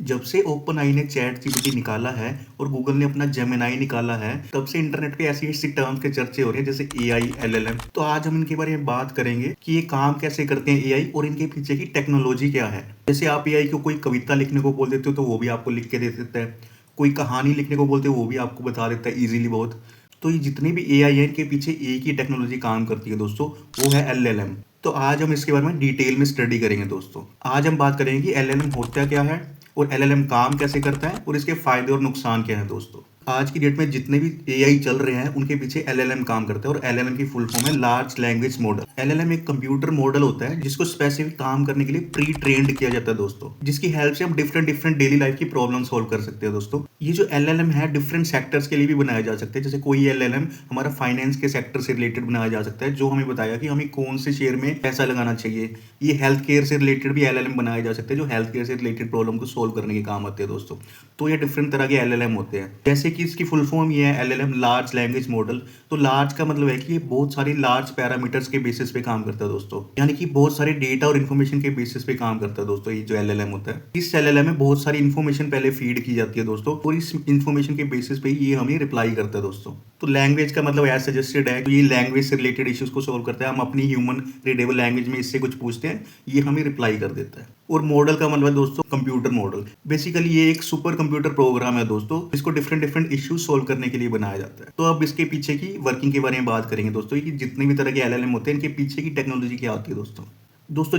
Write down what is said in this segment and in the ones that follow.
जब से ओपन आई ने चैट जीपीटी निकाला है और गूगल ने अपना जेमिनाई निकाला है, तब से इंटरनेट पे ऐसी ऐसी टर्म्स के चर्चे हो रहे हैं जैसे एआई, एलएलएम। तो आज हम इनके बारे में बात करेंगे कि ये काम कैसे करते हैं एआई और इनके पीछे की टेक्नोलॉजी क्या है। जैसे आप एआई को कोई कविता लिखने को बोल देते हो तो वो भी आपको लिख के दे देता है, कोई कहानी लिखने को बोलते हो वो भी आपको बता देता है इजीली बहुत। तो ये जितने भी एआई है इनके पीछे एक ही टेक्नोलॉजी काम करती है दोस्तों, वो है एलएलएम। तो आज हम इसके बारे में डिटेल में स्टडी करेंगे दोस्तों। आज हम बात करेंगे कि एलएलएम होता क्या है और एलएलएम काम कैसे करता है और इसके फायदे और नुकसान क्या है दोस्तों। आज की डेट में जितने भी एआई चल रहे हैं उनके पीछे एलएलएम काम करता है और एलएलएम की फुल फॉर्म है लार्ज लैंग्वेज मॉडल। एलएलएम एक कंप्यूटर मॉडल होता है जिसको स्पेसिफिक काम करने के लिए प्री ट्रेंड किया जाता है दोस्तों, जिसकी हेल्प से हम डिफरेंट डिफरेंट डेली लाइफ की प्रॉब्लम सॉल्व कर सकते हैं दोस्तों। ये जो एलएलएम है डिफरेंट सेक्टर्स के लिए भी बनाया जा सकता है। जैसे कोई एलएलएम हमारा फाइनेंस के सेक्टर से रिलेटेड बनाया जा सकता है, जो हमें बताया कि हमें कौन से शेयर में पैसा लगाना चाहिए। ये हेल्थ केयर से रिलेटेड भी एलएलएम बनाए जा सकते हैं, जो हेल्थ केयर से रिलेटेड प्रॉब्लम को सोल्व करने के काम आते हैं दोस्तों। तो ये डिफरेंट तरह के एलएलएम होते हैं। जैसे कि इसकी फुल फॉर्म ये है एलएलएम लार्ज लैंग्वेज मॉडल। तो लार्ज का मतलब है कि ये बहुत सारी लार्ज पैरामीटर्स के बेसिस पे काम करता है दोस्तों, यानी कि बहुत सारे डेटा और इन्फॉर्मेशन के बेसिस पे काम करता है दोस्तों। ये जो एलएलएम होता है, इस एलएलएम में बहुत सारी इन्फॉर्मेशन पहले फीड की जाती है दोस्तों और इस इन्फॉर्मेशन के बेसिस पे ये हमें रिप्लाई करता है दोस्तों। तो लैंग्वेज का मतलब एज सजेस्टेड है, तो ये लैंग्वेज से रिलेटेड इश्यूज को सॉल्व करता है। हम अपनी ह्यूमन रीडेबल लैंग्वेज में इससे कुछ पूछते हैं, ये हमें रिप्लाई कर देता है। और मॉडल का मतलब है दोस्तों कंप्यूटर मॉडल। बेसिकली ये एक सुपर कंप्यूटर प्रोग्राम है दोस्तों, इसको डिफरेंट डिफरेंट इश्यूज सॉल्व करने के लिए बनाया जाता है। तो अब इसके पीछे की वर्किंग के बारे में बात करेंगे दोस्तों, कि जितने भी तरह के एलएलएम होते हैं इनके पीछे की टेक्नोलॉजी क्या होती है दोस्तों।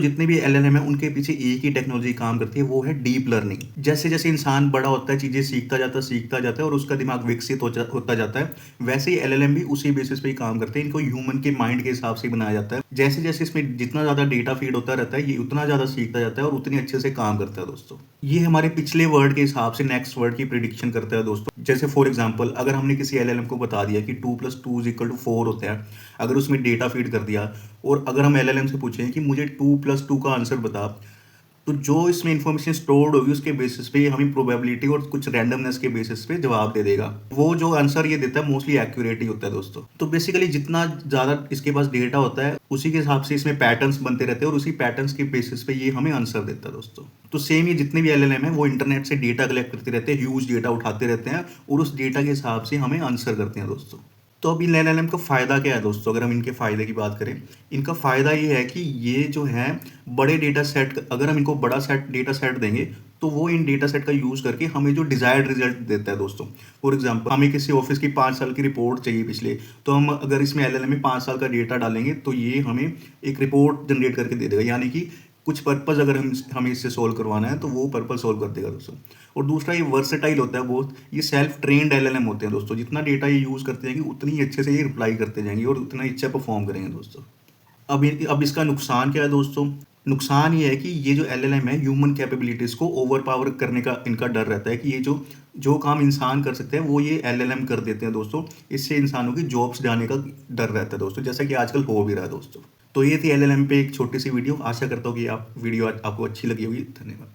जितने भी एलएलएम है उनके पीछे एक ही टेक्नोलॉजी काम करती है, वो है डीप लर्निंग। जैसे जैसे इंसान बड़ा होता है, चीजें सीखता जाता है और उसका दिमाग विकसित होता जाता है, वैसे ही एलएलएम भी उसी बेसिस पे ही काम करते हैं। इनको ह्यूमन के माइंड के हिसाब से बनाया जाता है। जैसे जैसे इसमें जितना ज्यादा डेटा फीड होता रहता है, ये उतना ज्यादा सीखता जाता है और उतनी अच्छे से काम करता है दोस्तों। ये हमारे पिछले वर्ड के हिसाब से नेक्स्ट वर्ड की प्रिडिक्शन करता है दोस्तों। जैसे फॉर एग्जाम्पल, अगर हमने किसी एलएलएम को बता दिया कि 2+2=4 होता है, अगर उसमें डेटा फीड कर दिया और अगर हम एलएलएम से पूछें कि मुझे 2+2 का आंसर बता, तो जो इसमें इंफॉर्मेशन स्टोर्ड होगी उसके बेसिस पे हमें प्रोबेबिलिटी और कुछ रैंडमनेस के बेसिस पे जवाब दे देगा। वो जो आंसर ये देता है मोस्टली एक्यूरेट ही होता है दोस्तों। तो बेसिकली जितना ज़्यादा इसके पास डेटा होता है उसी के हिसाब से इसमें पैटर्न्स बनते रहते हैं और उसी पैटर्न्स के बेसिस पे ये हमें आंसर देता है दोस्तों। तो सेम ये जितने भी एलएलएम है वो इंटरनेट से डेटा कलेक्ट करते रहते हैं, ह्यूज डेटा उठाते रहते हैं और उस डेटा के हिसाब से हमें आंसर करते हैं दोस्तों। तो अब इन एलएलएम का फ़ायदा क्या है दोस्तों, अगर हम इनके फ़ायदे की बात करें, इनका फ़ायदा ये है कि ये जो है बड़े डेटा सेट, अगर हम इनको बड़ा डेटा सेट देंगे तो वो इन डेटा सेट का यूज़ करके हमें जो डिज़ायर्ड रिजल्ट देता है दोस्तों। फॉर एग्जांपल, हमें किसी ऑफिस की 5 साल की रिपोर्ट चाहिए पिछले, तो हम अगर इसमें एलएलएम में 5 साल का डेटा डालेंगे तो ये हमें एक रिपोर्ट जनरेट करके दे देगा, यानी कि कुछ पर्पज़ अगर हमें इससे सोल्व करवाना है तो वो पर्पज़ सोल्व कर देगा दोस्तों। और दूसरा, ये वर्सेटाइल होता है बहुत। ये सेल्फ ट्रेंड एलएलएम होते हैं दोस्तों, जितना डेटा ये यूज़ करते हैं कि उतनी ही अच्छे से ये रिप्लाई करते जाएंगे और उतना ही अच्छा परफॉर्म करेंगे दोस्तों। अब इसका नुकसान क्या है दोस्तों। नुकसान ये है कि ये जो एलएलएम है ह्यूमन कैपेबिलिटीज़ को ओवर पावर करने का इनका डर रहता है, कि ये जो जो काम इंसान कर सकते हैं वो ये एलएलएम कर देते हैं दोस्तों। इससे इंसानों की जॉब्स जाने का डर रहता है दोस्तों, जैसा कि आजकल हो भी रहा है दोस्तों। तो ये थी एलएलएम पे एक छोटी सी वीडियो। आशा करता हूँ कि आप वीडियो आपको अच्छी लगी होगी। धन्यवाद।